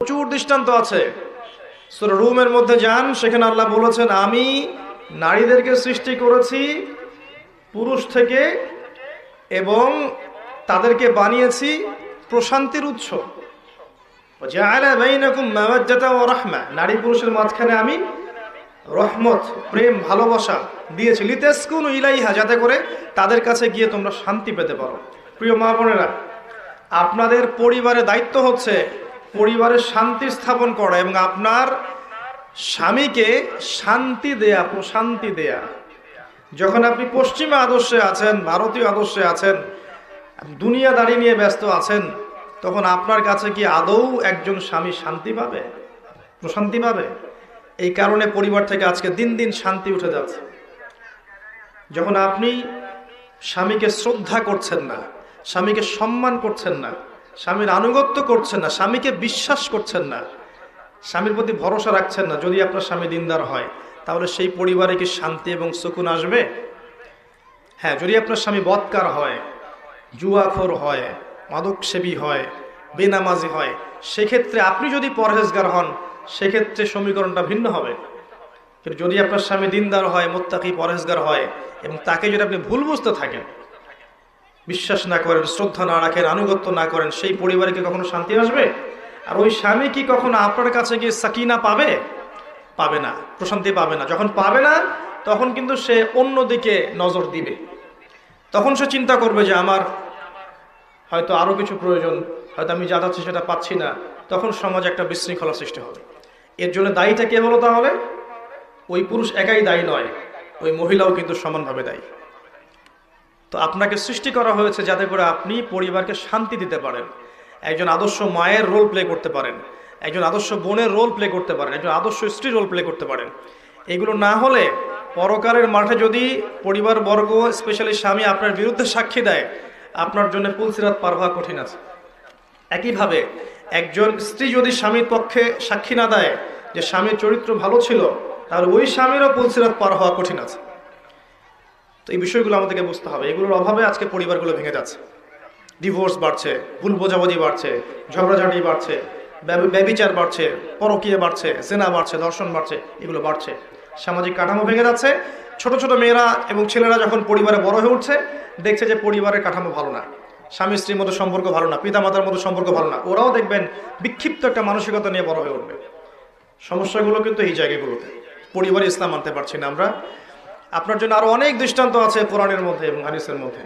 প্রচুর দৃষ্টান্ত আছে। সূরা রুমের মধ্যে যান, সেখানে আল্লাহ বলেছেন, আমি নারীদেরকে সৃষ্টি করেছি পুরুষ থেকে এবং তাদেরকে বানিয়েছি প্রশান্তির উৎস। জাআলা বাইনাকুম মাওয়াজ্জাতা ওয়া রাহমা, নারী পুরুষের মাঝখানে আমি রহমত, প্রেম, ভালোবাসা দিয়েছি। লিতাসকুনু ইলাইহা, যাতে করে তাদের কাছে গিয়ে তোমরা শান্তি পেতে পারো। প্রিয় মা বোনেরা, আপনাদের পরিবারের দায়িত্ব হচ্ছে পরিবারের শান্তি স্থাপন করা এবং আপনার স্বামীকে শান্তি দেয়া, প্রশান্তি দেয়া। যখন আপনি পশ্চিমা আদর্শে আছেন, ভারতীয় আদর্শে আছেন, দুনিয়াদারি নিয়ে ব্যস্ত আছেন, তখন আপনার কাছে কি আদৌ একজন স্বামী শান্তি পাবে, প্রশান্তি পাবে? এই কারণে পরিবার থেকে আজকে দিন দিন শান্তি উঠে যাচ্ছে। যখন আপনি স্বামীকে শ্রদ্ধা করছেন না, স্বামীকে সম্মান করছেন না, স্বামীর আনুগত্য করছেন না, স্বামীকে বিশ্বাস করছেন না, স্বামীর প্রতি ভরসা রাখছেন না, যদি আপনার স্বামী দিনদার হয়, তাহলে সেই পরিবারে কি শান্তি এবং সুকুন আসবে? হ্যাঁ, যদি আপনার স্বামী বদকার হয়, জুয়াখোর হয়, মাদকসেবী হয়, বেনামাজি হয়, সেক্ষেত্রে আপনি যদি পরহেজগার হন, সেক্ষেত্রে সমীকরণটা ভিন্ন হবে। কিন্তু যদি আপনার স্বামী দিনদার হয়, মুত্তাকি, পরহেজগার হয়, এবং তাকে যদি আপনি ভুল বুঝতে থাকেন, বিশ্বাস না করেন, শ্রদ্ধা না রাখেন, আনুগত্য না করেন, সেই পরিবারে কি কখনো শান্তি আসবে? আর ওই স্বামী কি কখনো আপনার কাছে গিয়ে সাকিনা পাবে? পাবে না, প্রশান্তি পাবে না। যখন পাবে না, তখন কিন্তু সে অন্যদিকে নজর দিবে। তখন সে চিন্তা করবে যে আমার হয়তো আরো কিছু প্রয়োজন, হয়তো আমি যা চাচ্ছি সেটা পাচ্ছি না। তখন সমাজে একটা বিশৃঙ্খলা সৃষ্টি হবে। এর জন্য দায়ীটা কে হলো তাহলে? ওই পুরুষ একাই দায়ী নয়, ওই মহিলাও কিন্তু সমানভাবে দায়ী। তো আপনাকে সৃষ্টি করা হয়েছে যাতে করে আপনি পরিবারকে শান্তি দিতে পারেন, একজন আদর্শ মায়ের রোল প্লে করতে পারেন, একজন আদর্শ বোনের রোল প্লে করতে পারেন, একজন আদর্শ স্ত্রী রোল প্লে করতে পারেন। এগুলো না হলে পরকালের মাঠে যদি পরিবার বর্গ, স্পেশালি স্বামী আপনার বিরুদ্ধে সাক্ষী দেয়, আপনার জন্য পুলসিরাত পার হওয়া কঠিন আছে। একইভাবে একজন স্ত্রী যদি স্বামীর পক্ষে সাক্ষী না দেয় যে স্বামীর চরিত্র ভালো ছিল, তাহলে ওই স্বামীরও পুলসিরাত পার হওয়া কঠিন আছে। তো এই বিষয়গুলো আমাদেরকে বুঝতে হবে। এগুলোর অভাবে আজকে পরিবারগুলো ভেঙে যাচ্ছে, ডিভোর্স বাড়ছে, ভুল বোঝাবুঝি বাড়ছে, ঝগড়াঝাটি বাড়ছে, ব্যভিচার বাড়ছে, পরকীয়া বাড়ছে, জেনা বাড়ছে, ধর্ষণ বাড়ছে, এগুলো বাড়ছে। সামাজিক কাঠামো ভেঙে যাচ্ছে। ছোট ছোট মেয়েরা এবং ছেলেরা যখন পরিবারে বড় হয়ে উঠছে, দেখছে যে পরিবারের কাঠামো ভালো না, স্বামী স্ত্রীর মধ্যে সম্পর্ক ভালো না, পিতামাতার মধ্যে সম্পর্ক ভালো না, ওরাও দেখবেন বিক্ষিপ্ত একটা মানসিকতা নিয়ে বড় হয়ে উঠবে। সমস্যাগুলো কিন্তু এই জায়গাগুলোতে। পরিবারে ইসলাম আনতে পারছি না আমরা। আপনার জন্য আরো অনেক দৃষ্টান্ত আছে কোরআনের মধ্যে এবং হাদিসের মধ্যে।